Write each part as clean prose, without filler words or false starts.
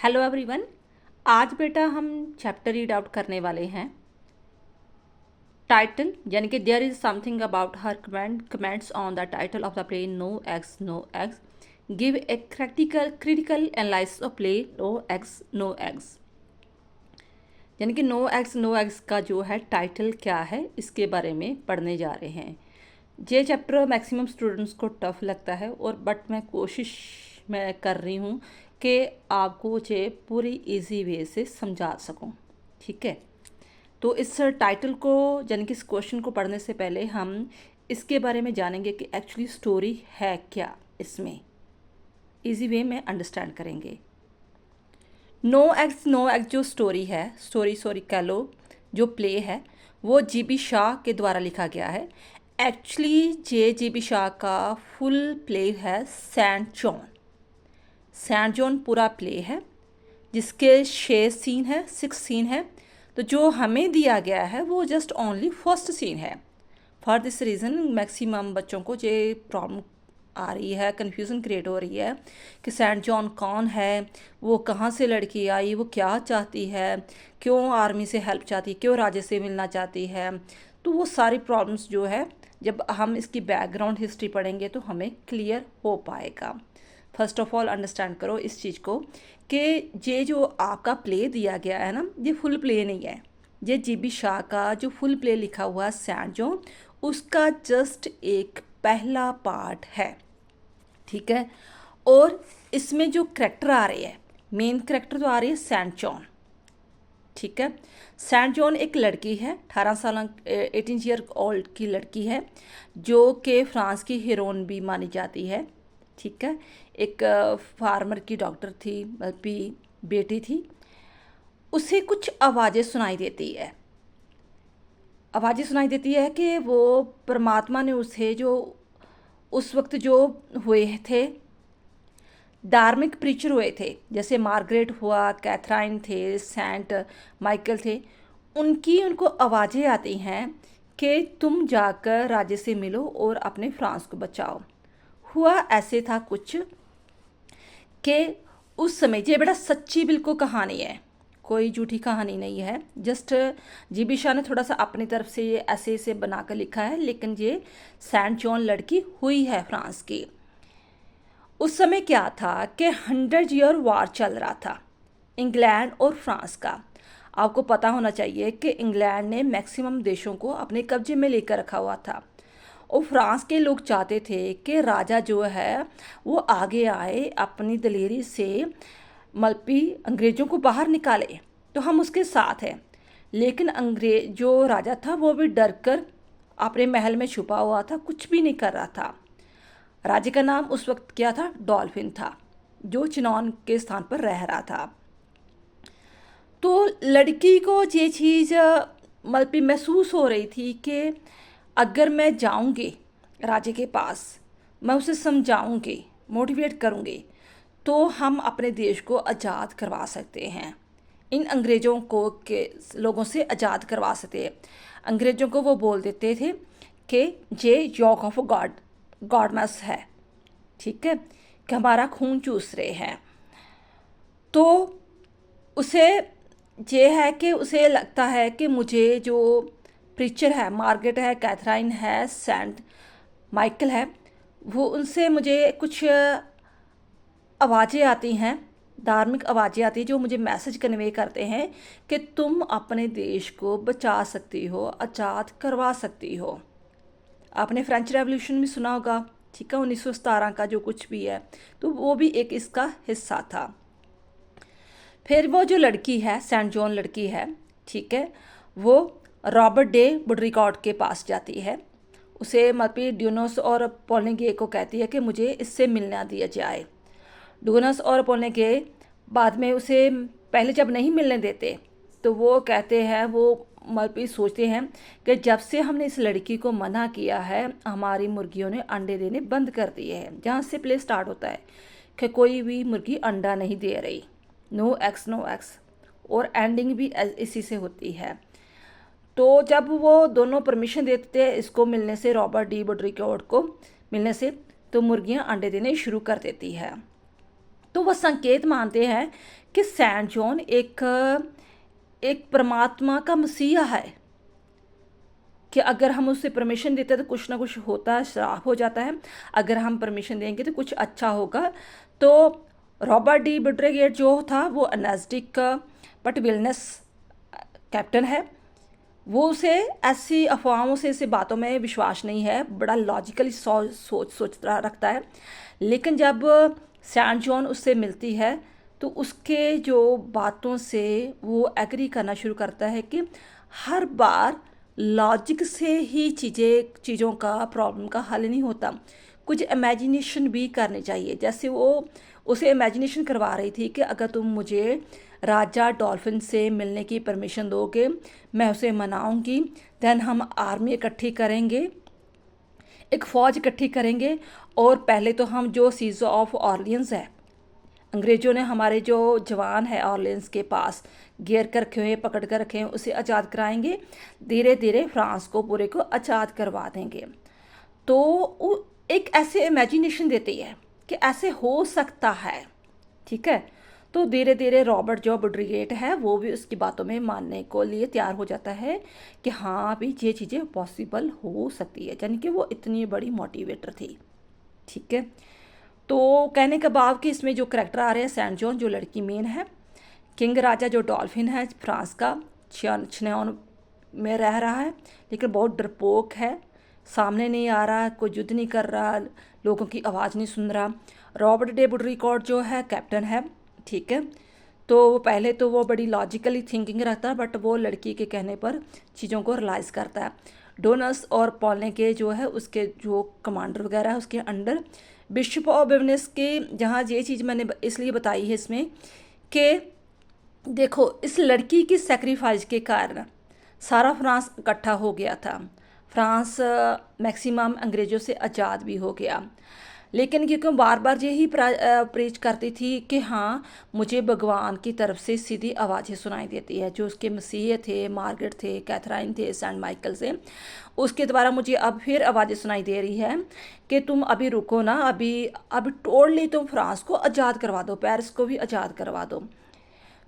Hello everyone. आज बेटा हम चैप्टर रीड आउट करने वाले हैं टाइटल, यानी कि there is something about her comments on the title of the play no eggs no eggs, give a critical analysis of play no eggs. यानी कि नो एग्स नो एग्स का जो है टाइटल क्या है, इसके बारे में पढ़ने जा रहे हैं। ये चैप्टर मैक्सिमम स्टूडेंट्स को टफ लगता है और बट मैं कर रही हूँ कि आपको ये पूरी इजी वे से समझा सकूँ। ठीक है, तो इस टाइटल को यानी कि इस क्वेश्चन को पढ़ने से पहले हम इसके बारे में जानेंगे कि एक्चुअली स्टोरी है क्या। इसमें इजी वे में अंडरस्टैंड करेंगे। नो एक्स जो स्टोरी है, स्टोरी कह लो, जो प्ले है वो जीबी शाह के द्वारा लिखा गया है। एक्चुअली जीबी शाह का फुल प्ले है सेंट जॉन पूरा प्ले है, जिसके 6 सीन है। तो जो हमें दिया गया है वो जस्ट ओनली फर्स्ट सीन है। फॉर दिस रीज़न मैक्सिमम बच्चों को ये प्रॉब्लम आ रही है, कन्फ्यूज़न क्रिएट हो रही है कि सेंट जॉन कौन है, वो कहाँ से लड़की आई, वो क्या चाहती है, क्यों आर्मी से हेल्प चाहती है, क्यों राजे से मिलना चाहती है। तो वो सारी प्रॉब्लम्स जो है जब हम इसकी बैकग्राउंड हिस्ट्री पढ़ेंगे तो हमें क्लियर हो पाएगा। फर्स्ट ऑफ ऑल अंडरस्टैंड करो इस चीज़ को कि ये जो आपका प्ले दिया गया है ना, ये फुल प्ले नहीं है। ये जीबी शाह का जो फुल प्ले लिखा हुआ है सेंट जॉन, उसका जस्ट एक पहला पार्ट है। ठीक है, और इसमें जो करैक्टर आ रहे हैं, मेन करैक्टर तो आ रही है सेंट जॉन। ठीक है, सेंट जॉन एक लड़की है, 18 साल 18 ईयर ओल्ड की लड़की है, जो कि फ्रांस की हीरोइन भी मानी जाती है। ठीक है, एक फार्मर की डॉक्टर थी, बल्कि बेटी थी। उसे कुछ आवाज़ें सुनाई देती है कि वो परमात्मा ने उसे जो उस वक्त जो हुए थे धार्मिक प्रीचर हुए थे, जैसे मार्गरेट हुआ, कैथराइन थे, सेंट माइकल थे, उनको आवाज़ें आती हैं कि तुम जाकर राजे से मिलो और अपने फ्रांस को बचाओ। हुआ ऐसे था कुछ कि उस समय, ये बड़ा सच्ची बिल्कुल कहानी है, कोई झूठी कहानी नहीं है। जस्ट जीबी शाह ने थोड़ा सा अपनी तरफ से ये ऐसे बनाकर लिखा है, लेकिन ये सेंट जॉन लड़की हुई है फ्रांस की। उस समय क्या था कि 100 ईयर वार चल रहा था इंग्लैंड और फ्रांस का। आपको पता होना चाहिए कि इंग्लैंड ने मैक्सिमम देशों को अपने कब्जे में लेकर रखा हुआ था, और फ्रांस के लोग चाहते थे कि राजा जो है वो आगे आए, अपनी दलेरी से मल्पी अंग्रेज़ों को बाहर निकाले, तो हम उसके साथ हैं। लेकिन अंग्रेज जो राजा था वो भी डर कर अपने महल में छुपा हुआ था, कुछ भी नहीं कर रहा था। राजे का नाम उस वक्त क्या था? डॉल्फिन था, जो चिनौन के स्थान पर रह रहा था। तो लड़की को ये चीज़ मल्पी महसूस हो रही थी कि अगर मैं जाऊंगी राजे के पास, मैं उसे समझाऊंगी, मोटिवेट करूंगी, तो हम अपने देश को आज़ाद करवा सकते हैं, इन अंग्रेज़ों को के लोगों से आज़ाद करवा सकते हैं। अंग्रेज़ों को वो बोल देते थे कि ये यॉक ऑफ गॉडमस है। ठीक है, कि हमारा खून चूस रहे हैं। तो उसे ये है कि उसे लगता है कि मुझे जो प्रीचर है, मार्गरेट है, कैथराइन है, सेंट माइकल है, वो उनसे मुझे कुछ आवाज़ें आती हैं, धार्मिक आवाज़ें आती हैं, जो मुझे मैसेज कन्वे करते हैं कि तुम अपने देश को बचा सकती हो, आज़ाद करवा सकती हो। आपने फ्रेंच रेवोल्यूशन भी सुना होगा, ठीक है, 1917 का जो कुछ भी है, तो वो भी एक इसका हिस्सा था। फिर वो जो लड़की है, सेंट जॉन लड़की है, ठीक है, वो रॉबर्ट डे बुड्रिकॉट के पास जाती है। उसे मल्पी ड्यूनोस और पोलिंगे को कहती है कि मुझे इससे मिलना दिया जाए। ड्यूनोस और पोलिंगे बाद में उसे पहले जब नहीं मिलने देते, तो वो कहते हैं, वो मल्पी सोचते हैं कि जब से हमने इस लड़की को मना किया है, हमारी मुर्गियों ने अंडे देने बंद कर दिए हैं। जहाँ से प्ले स्टार्ट होता है कि कोई भी मुर्गी अंडा नहीं दे रही, नो एक्स, और एंडिंग भी इसी से होती है। तो जब वो दोनों परमिशन देते हैं इसको मिलने से, रॉबर्ट डी बुड्रिकॉट को मिलने से, तो मुर्गियां अंडे देने शुरू कर देती है। तो वह संकेत मानते हैं कि सेंट जॉन एक एक परमात्मा का मसीहा है, कि अगर हम उसे परमिशन देते हैं तो कुछ ना कुछ होता है, श्राप हो जाता है, अगर हम परमिशन देंगे तो कुछ अच्छा होगा। तो रॉबर्ट डी ब्रिगेड जो था वो एनास्टिक बट विलनेस कैप्टन है। वो उसे ऐसी अफवाहों से, ऐसी बातों में विश्वास नहीं है, बड़ा लॉजिकली सोचता रखता है। लेकिन जब सैन जॉन उससे मिलती है तो उसके जो बातों से वो एग्री करना शुरू करता है कि हर बार लॉजिक से ही चीज़ों का प्रॉब्लम का हल नहीं होता, कुछ इमेजिनेशन भी करनी चाहिए। जैसे वो उसे इमेजिनेशन करवा रही थी कि अगर तुम मुझे राजा डॉल्फिन से मिलने की परमिशन दोगे, मैं उसे मनाऊंगी, देन हम आर्मी इकट्ठी करेंगे, एक फ़ौज इकट्ठी करेंगे, और पहले तो हम जो सीज़ ऑफ ऑर्लियंस है, अंग्रेज़ों ने हमारे जो जवान है ऑर्लियंस के पास घेर कर रखे हुए, पकड़ कर रखे हैं, उसे आज़ाद कराएंगे, धीरे धीरे फ्रांस को पूरे को आज़ाद करवा देंगे। तो वो एक ऐसे इमेजिनेशन देती है कि ऐसे हो सकता है, ठीक है। तो धीरे धीरे रॉबर्ट जो ब्रिगेड है वो भी उसकी बातों में मानने को लिए तैयार हो जाता है कि हाँ भी ये चीज़ें पॉसिबल हो सकती है, यानी कि वो इतनी बड़ी मोटिवेटर थी, ठीक है। तो कहने का भाव कि इसमें जो करेक्टर आ रहे हैं, सेंट जॉन जो लड़की मेन है, किंग राजा जो डॉल्फिन है फ्रांस का, छियान में रह रहा है लेकिन बहुत डरपोक है, सामने नहीं आ रहा, कोई युद्ध नहीं कर रहा, लोगों की आवाज़ नहीं सुन रहा। रॉबर्ट डे बुड्रिकॉट जो है कैप्टन है, ठीक है। तो पहले तो वो बड़ी लॉजिकली थिंकिंग रखता है, बट वो लड़की के कहने पर चीज़ों को रियलाइज़ करता है। डोनस और पॉलने के जो है उसके जो कमांडर वगैरह है उसके अंडर बिशप ऑफ बिवनेस के, जहाँ ये चीज़ मैंने इसलिए बताई है इसमें कि देखो इस लड़की की सेक्रीफाइस के कारण सारा फ्रांस इकट्ठा हो गया था, फ्रांस मैक्सिमम अंग्रेज़ों से आज़ाद भी हो गया। लेकिन क्योंकि बार बार यही प्रीच करती थी कि हाँ मुझे भगवान की तरफ से सीधी आवाज़ें सुनाई देती है, जो उसके मसीह थे, मार्गरेट थे, कैथराइन थे, सेंट माइकल से, उसके द्वारा मुझे अब फिर आवाज़ें सुनाई दे रही है कि तुम अभी रुको ना, अभी अभी टोटली तुम फ्रांस को आज़ाद करवा दो, पेरिस को भी आज़ाद करवा दो।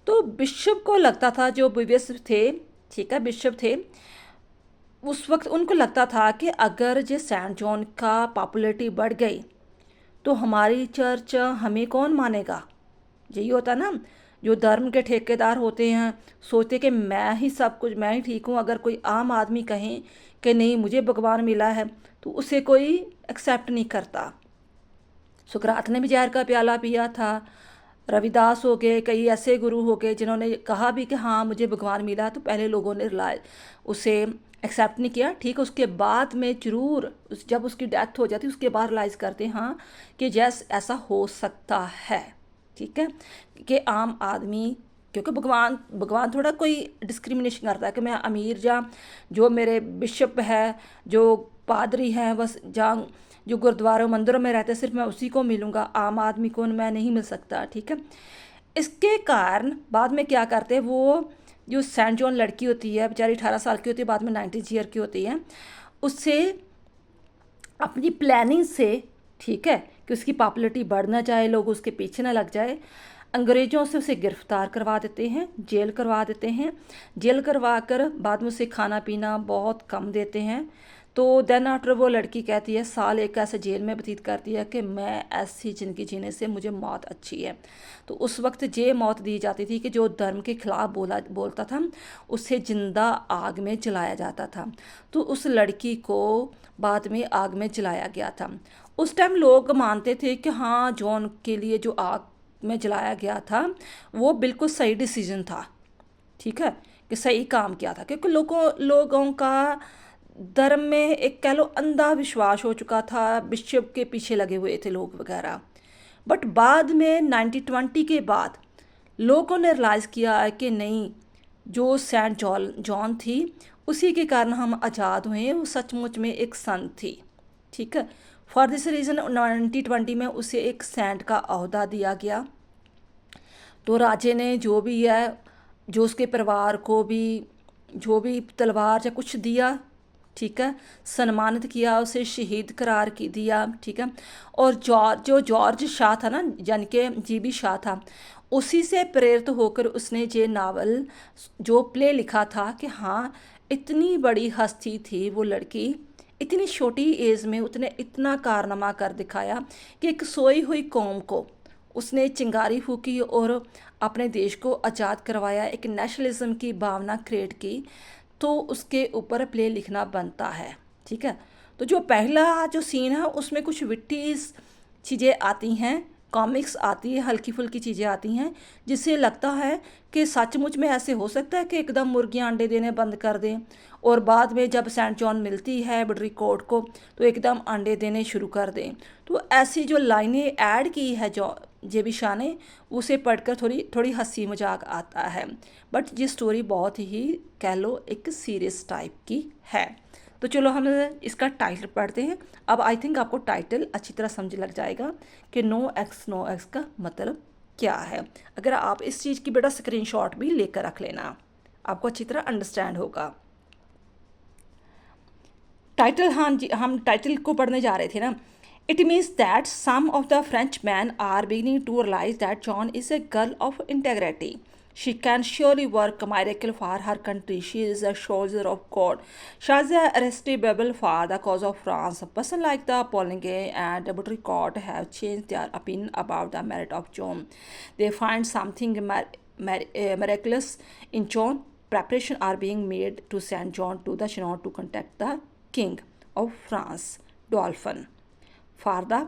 तो बिशप को लगता था, जो बिशप थे, ठीक है, बिशप थे, उस वक्त उनको लगता था कि अगर जो सेंट जॉन का पॉपुलैरिटी बढ़ गई तो हमारी चर्च हमें कौन मानेगा। यही होता ना, जो धर्म के ठेकेदार होते हैं सोचते कि मैं ही सब कुछ, मैं ही ठीक हूँ। अगर कोई आम आदमी कहे कि नहीं मुझे भगवान मिला है तो उसे कोई एक्सेप्ट नहीं करता। सुकरात ने भी जहर का प्याला पिया था, रविदास हो गए, कई ऐसे गुरु हो गए जिन्होंने कहा भी कि हाँ मुझे भगवान मिला, तो पहले लोगों ने उसे एक्सेप्ट नहीं किया, ठीक है। उसके बाद में जरूर जब उसकी डेथ हो जाती उसके बाद रियलाइज़ करते हाँ कि जैस ऐसा हो सकता है, ठीक है, कि आम आदमी, क्योंकि भगवान थोड़ा कोई डिस्क्रिमिनेशन करता है कि मैं अमीर या जो मेरे बिशप है, जो पादरी हैं, बस जहाँ जो गुरुद्वारों मंदिरों में रहते सिर्फ मैं उसी को मिलूँगा, आम आदमी को मैं नहीं मिल सकता, ठीक है। इसके कारण बाद में क्या करते हैं, वो जो सेंट जॉन लड़की होती है बेचारी 18 साल की होती है, बाद में 90 ईयर की होती है, उससे अपनी प्लानिंग से, ठीक है, कि उसकी पॉपुलैरिटी बढ़ ना जाए, लोग उसके पीछे ना लग जाए, अंग्रेज़ों से उसे गिरफ्तार करवा देते हैं, जेल करवा देते हैं। जेल करवा कर बाद में उसे खाना पीना बहुत कम देते हैं। तो देन आफ्टर वो लड़की कहती है, साल एक ऐसे जेल में व्यतीत करती है कि मैं ऐसी ज़िंदगी जीने से मुझे मौत अच्छी है। तो उस वक्त ये मौत दी जाती थी कि जो धर्म के खिलाफ बोलता था उसे जिंदा आग में जलाया जाता था। तो उस लड़की को बाद में आग में जलाया गया था। उस टाइम लोग मानते थे कि हाँ जॉन के लिए जो आग में जलाया गया था वो बिल्कुल सही डिसीजन था, ठीक है, कि सही काम किया था, क्योंकि लोगों का धर्म में एक कह लो अंधा विश्वास हो चुका था, बिशप के पीछे लगे हुए थे लोग वगैरह। बट बाद में 1920 के बाद लोगों ने रियलाइज़ किया है कि नहीं, जो सेंट जॉन थी उसी के कारण हम आज़ाद हुए, वो सचमुच में एक संत थी, ठीक है। फॉर दिस रीज़न 1920 में उसे एक सेंट का ओहदा दिया गया। तो राजे ने जो भी है, जो उसके परिवार को भी जो भी तलवार या कुछ दिया, ठीक है, सम्मानित किया, उसे शहीद करार की दिया, ठीक है। और जॉर्ज शाह था ना, यानी कि जीबी शाह था, उसी से प्रेरित होकर उसने ये नावल जो प्ले लिखा था कि हाँ, इतनी बड़ी हस्ती थी वो लड़की, इतनी छोटी एज में उसने इतना कारनामा कर दिखाया कि एक सोई हुई कौम को उसने चिंगारी फूकी और अपने देश को आज़ाद करवाया, एक नेशनलिज्म की भावना क्रिएट की। तो उसके ऊपर प्ले लिखना बनता है, ठीक है। तो जो पहला जो सीन है उसमें कुछ विट्टी चीज़ें आती हैं, कॉमिक्स आती है, हल्की फुल्की चीज़ें आती हैं, जिससे लगता है कि सचमुच में ऐसे हो सकता है कि एकदम मुर्गियां अंडे देने बंद कर दें, और बाद में जब सेंट जॉन मिलती है बड्रीकोट को तो एकदम अंडे देने शुरू कर दें। तो ऐसी जो लाइनें ऐड की है जो जेबी शाह ने, उसे पढ़कर थोड़ी थोड़ी हंसी मजाक आता है, बट ये स्टोरी बहुत ही कह लो एक सीरियस टाइप की है। तो चलो हम इसका टाइटल पढ़ते हैं। अब आई थिंक आपको टाइटल अच्छी तरह समझ लग जाएगा कि नो एक्स का मतलब क्या है। अगर आप इस चीज़ की बेटा स्क्रीनशॉट भी लेकर रख लेना, आपको अच्छी तरह अंडरस्टैंड होगा। टाइटल, हाँ जी, हम टाइटल को पढ़ने जा रहे थे ना। It means that some of the French man are beginning to realize that Joan is a girl of integrity. She can surely work a miracle for her country. She is a soldier of God. She is irresistible for the cause of France. A person like the Poligny and Baudricourt have changed their opinion about the merit of John. They find something miraculous in John. Preparations are being made to send John to the Chinon to contact the King of France, Dauphin, for the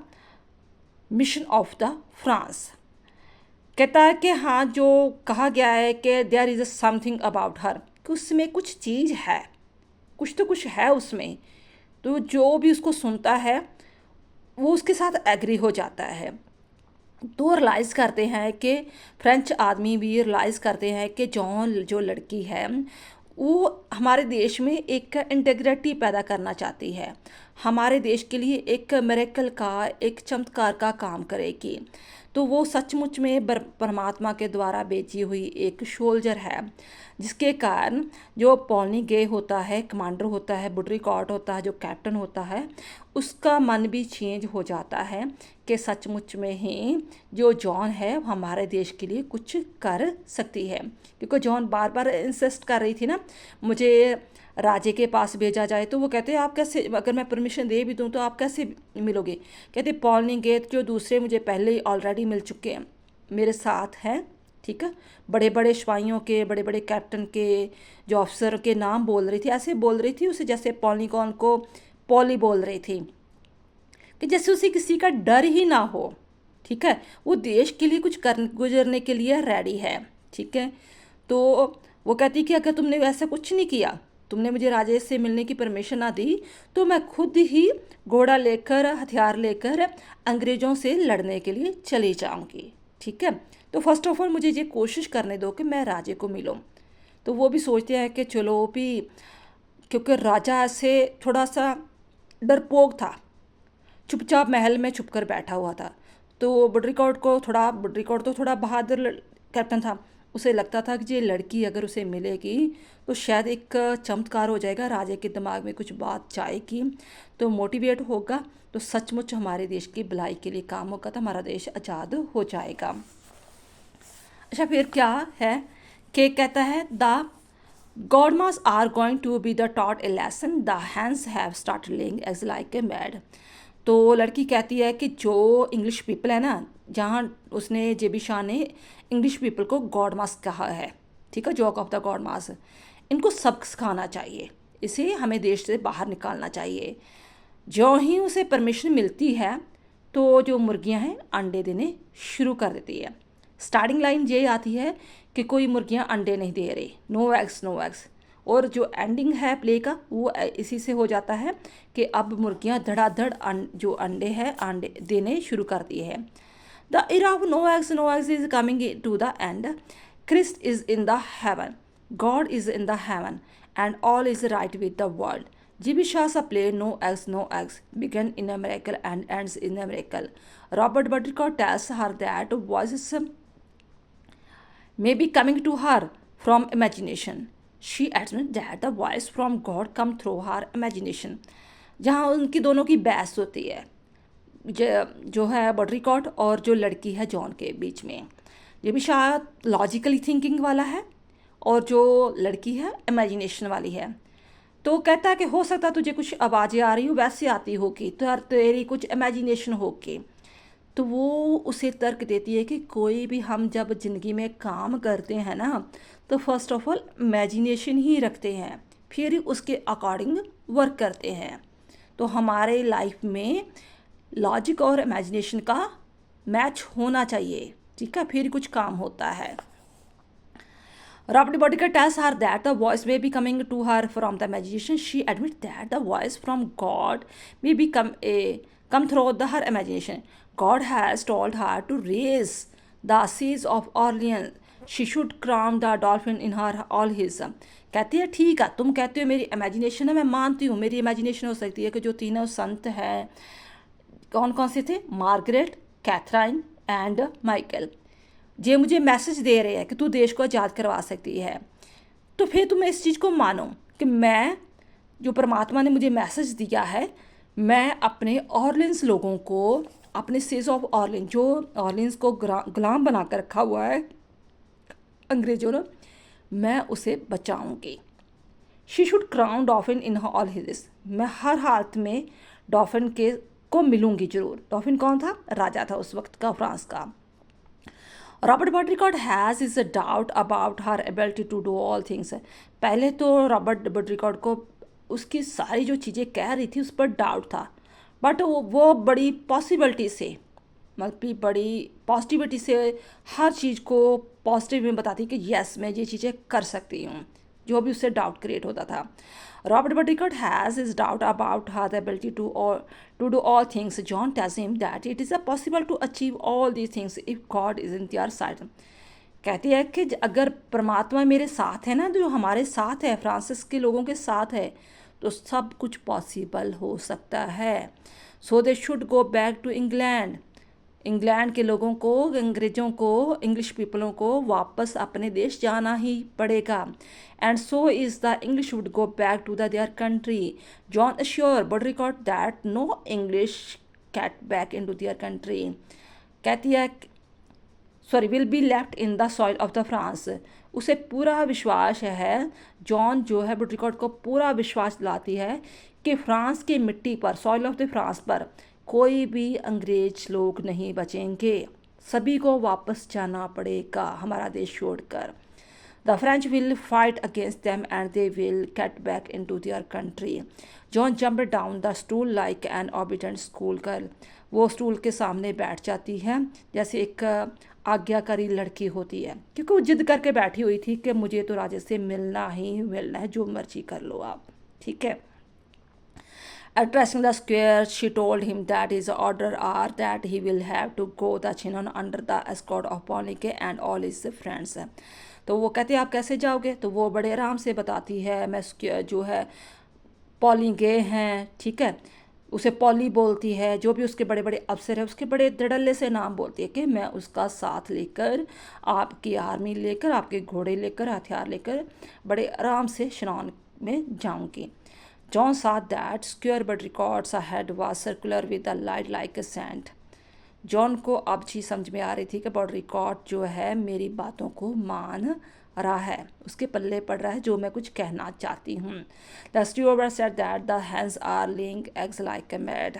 mission of the France. कहता है कि हाँ, जो कहा गया है कि there is something about her, कि उसमें कुछ चीज़ है, कुछ तो कुछ है उसमें। तो जो भी उसको सुनता है वो उसके साथ एग्री हो जाता है। तो रियलाइज़ करते हैं कि फ्रेंच आदमी भी रियलाइज़ करते हैं कि जॉन जो लड़की है वो हमारे देश में एक इंटेग्रिटी पैदा करना चाहती है, हमारे देश के लिए एक मिरेकल का, एक चमत्कार का काम करेगी। तो वो सचमुच में परमात्मा के द्वारा भेजी हुई एक सोल्जर है, जिसके कारण जो पॉलिग्नी होता है, कमांडर होता है, बड्रीकोट होता है, जो कैप्टन होता है, उसका मन भी चेंज हो जाता है कि सचमुच में ही जो जॉन है वो हमारे देश के लिए कुछ कर सकती है। क्योंकि जॉन बार बार इंसिस्ट कर रही थी ना, मुझे राजे के पास भेजा जाए। तो वो कहते हैं आप कैसे, अगर मैं परमिशन दे भी दूँ तो आप कैसे मिलोगे। कहते पॉलिग्नी जो दूसरे मुझे पहले ही ऑलरेडी मिल चुके हैं, मेरे साथ हैं, ठीक है। बड़े बड़े सिपाहियों के, बड़े बड़े कैप्टन के, जो अफसर के नाम बोल रही थी, ऐसे बोल रही थी उसे जैसे पॉलिगॉन को पॉली बोल रही थी, कि जैसे उसे किसी का डर ही ना हो, ठीक है। वो देश के लिए कुछ कर गुजरने के लिए रेडी है, ठीक है। तो वो कहती कि अगर तुमने ऐसा कुछ नहीं किया, तुमने मुझे राजे से मिलने की परमिशन ना दी, तो मैं खुद ही घोड़ा लेकर, हथियार लेकर अंग्रेज़ों से लड़ने के लिए चली जाऊंगी, ठीक है। तो फर्स्ट ऑफ ऑल मुझे ये कोशिश करने दो कि मैं राजे को मिलूं। तो वो भी सोचते हैं कि चलो भी, क्योंकि राजा ऐसे थोड़ा सा डरपोक था, चुपचाप महल में छुपकर बैठा हुआ था। तो बड्रीकोट तो थोड़ा बहादुर कैप्टन था, उसे लगता था कि ये लड़की अगर उसे मिलेगी तो शायद एक चमत्कार हो जाएगा, राजे के दिमाग में कुछ बात जाएगी, तो मोटिवेट होगा, तो सचमुच हमारे देश की भलाई के लिए काम होगा, तो हमारा देश आज़ाद हो जाएगा। अच्छा, फिर क्या है कि कहता है the godmas are going to be the taught a lesson, the hens have started laying eggs like a mad. तो लड़की कहती है कि जो इंग्लिश पीपल है ना, जहाँ उसने जेबी शाह ने इंग्लिश पीपल को गॉडमास कहा है, ठीक है, जॉक ऑफ द गॉडमास, इनको सबक सिखाना चाहिए, इसे हमें देश से बाहर निकालना चाहिए। जो ही उसे परमिशन मिलती है तो जो मुर्गियां हैं अंडे देने शुरू कर देती है। स्टार्टिंग लाइन ये आती है कि कोई मुर्गियां अंडे नहीं दे रही, नो एग्स नो एग्स, और जो एंडिंग है प्ले का वो इसी से हो जाता है कि अब मुर्गियां धड़ाधड़ जो अंडे हैं अंडे देने शुरू कर दिए हैं। The era of no eggs is coming to the end. Christ is in the heaven, God is in the heaven, and all is right with the world. GB Shah's play No Eggs began in a miracle and ends in a miracle. Robert Buttercup tells her that voices may be coming to her from imagination. She admits that the voice from God come through her imagination. जहाँ उनकी दोनों की बहस होती है, जो है बड्रीकोट और जो लड़की है जॉन के बीच में, ये भी शायद लॉजिकली थिंकिंग वाला है और जो लड़की है इमेजिनेशन वाली है। तो कहता है कि हो सकता है तुझे कुछ आवाज़ें आ रही हो वैसे आती होगी, तो यार तेरी कुछ इमेजिनेशन होगी। तो वो उसे तर्क देती है कि कोई भी हम जब ज़िंदगी में काम करते हैं ना, तो फर्स्ट ऑफ ऑल इमेजिनेशन ही रखते हैं, फिर ही उसके अकॉर्डिंग वर्क करते हैं। तो हमारे लाइफ में लॉजिक और इमेजिनेशन का मैच होना चाहिए, ठीक है, फिर कुछ काम होता है। Robert Boddicker tells her that the voice may be coming to her from the imagination. She admits that the voice from God may be come through her imagination. God has told her to raise the siege of Orleans. She should crown the dolphin in her all his. कहती है ठीक है, तुम कहते हो मेरी imagination है, मैं मानती हूँ मेरी इमेजिनेशन हो सकती है कि जो तीनों संत हैं, कौन कौन से थे, मार्गरेट, कैथराइन एंड माइकल, ये मुझे मैसेज दे रहे हैं कि तू देश को आज़ाद करवा सकती है। तो फिर तुम इस चीज़ को मानो कि मैं, जो परमात्मा ने मुझे मैसेज दिया है, मैं अपने ऑर्लिन्स लोगों को, अपने सीज ऑफ ऑर्लिन, जो ऑर्लिन्स को गुलाम बना कर रखा हुआ है अंग्रेजों ने, मैं उसे बचाऊंगी। She should crown dauphin in all his, मैं हर हालत में डॉफिन के को मिलूंगी जरूर। डॉफिन कौन था, राजा था उस वक्त का फ्रांस का। Robert Baudricourt has is a doubt about her ability to do all things. पहले तो रॉबर्ट बड्रिकॉट को उसकी सारी जो चीज़ें कह रही थी उस पर डाउट था, बट वो बड़ी पॉसिबिलिटी से, मतलब बड़ी पॉजिटिविटी से हर चीज़ को पॉजिटिव में बताती कि यस मैं ये चीज़ें कर सकती हूँ, जो भी उससे डाउट क्रिएट होता था। Robert Buttigieg has his doubt about her ability to do all things. John tells him that it is possible to achieve all these things if God is in their side. कहती है कि अगर परमात्मा मेरे साथ है ना, जो हमारे साथ है, फ्रांसिस के लोगों के साथ है, तो सब कुछ पॉसिबल हो सकता है। So they should go back to England. England के लोगों को, अंग्रेज़ों को, इंग्लिश पीपलों को वापस अपने देश जाना ही पड़ेगा। And so is the English would go back to the their country. John assure Baudricourt that no English get back in to their country. कहती है sorry will be left in the soil of the France. उसे पूरा विश्वास है, John जो है बड्रिकॉट को पूरा विश्वास दिलाती है कि फ्रांस की मिट्टी पर, सॉइल ऑफ द फ्रांस पर कोई भी अंग्रेज लोग नहीं बचेंगे, सभी को वापस जाना पड़ेगा हमारा देश छोड़कर। The French will fight against them and they will get back in to their country. Joan jump down the stool like an obedient school girl. वो स्टूल के सामने बैठ जाती है जैसे एक आज्ञाकारी लड़की होती है, क्योंकि वो जिद करके बैठी हुई थी कि मुझे तो राजे से मिलना ही मिलना है, जो मर्जी कर लो आप, ठीक है। Addressing the square, she told him that his order are that he will have to go the Chinon under the escort of Polike and all his friends. तो वो कहते हैं आप कैसे जाओगे, तो वो बड़े आराम से बताती है, मैं जो है पॉलिंगे हैं, ठीक है, उसे पॉली बोलती है, जो भी उसके बड़े बड़े अफसर है उसके बड़े धड़ल्ले से नाम बोलती है कि मैं उसका साथ लेकर, आपकी आर्मी लेकर, आपके घोड़े लेकर, हथियार लेकर बड़े आराम से शिनॉन में जाऊंगी। John saw that square but records ahead was circular with a light like a sand. John को अब चीज़ समझ में आ रही थी कि बॉड रिकॉर्ड जो है मेरी बातों को मान रहा है, उसके पल्ले पड़ रहा है जो मैं कुछ कहना चाहती हूँ। The steward said that the hands are laying eggs like a mad.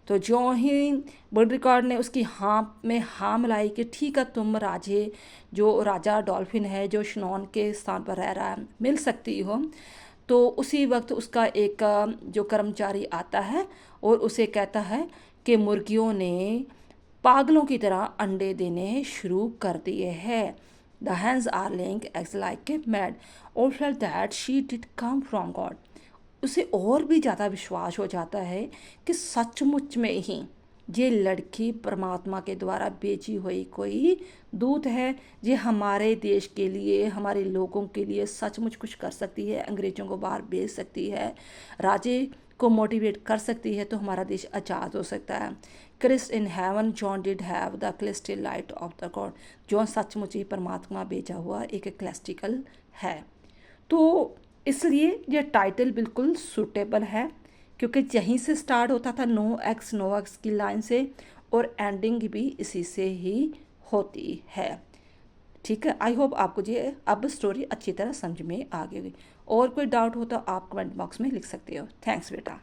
तो जो ही बॉड रिकॉर्ड ने उसकी हाँ में हाँ मिलाई कि ठीक है तुम राजे, जो राजा डॉल्फिन है जो शिनॉन के स्थान पर रह रहा है, मिल सकती हो। तो उसी वक्त उसका एक जो कर्मचारी आता है और उसे कहता है कि मुर्गियों ने पागलों की तरह अंडे देने शुरू कर दिए हैं। The hens are laying eggs like a mad और felt that she did come from God. उसे और भी ज़्यादा विश्वास हो जाता है कि सचमुच में ही ये लड़की परमात्मा के द्वारा भेजी हुई कोई दूत है, ये हमारे देश के लिए, हमारे लोगों के लिए सचमुच कुछ कर सकती है, अंग्रेज़ों को बाहर भेज सकती है, राजे को मोटिवेट कर सकती है, तो हमारा देश आज़ाद हो सकता है। Christ in heaven John did have the crystal light of the God. John सचमुच ही परमात्मा भेजा हुआ एक क्लैस्टिकल है। तो इसलिए यह टाइटल बिल्कुल सूटेबल है, क्योंकि यहीं से स्टार्ट होता था नो एक्स की लाइन से, और एंडिंग भी इसी से ही होती है। ठीक है, आई होप आपको ये अब स्टोरी अच्छी तरह समझ में आ गई होगी। और कोई डाउट हो तो आप कमेंट बॉक्स में लिख सकते हो। थैंक्स बेटा।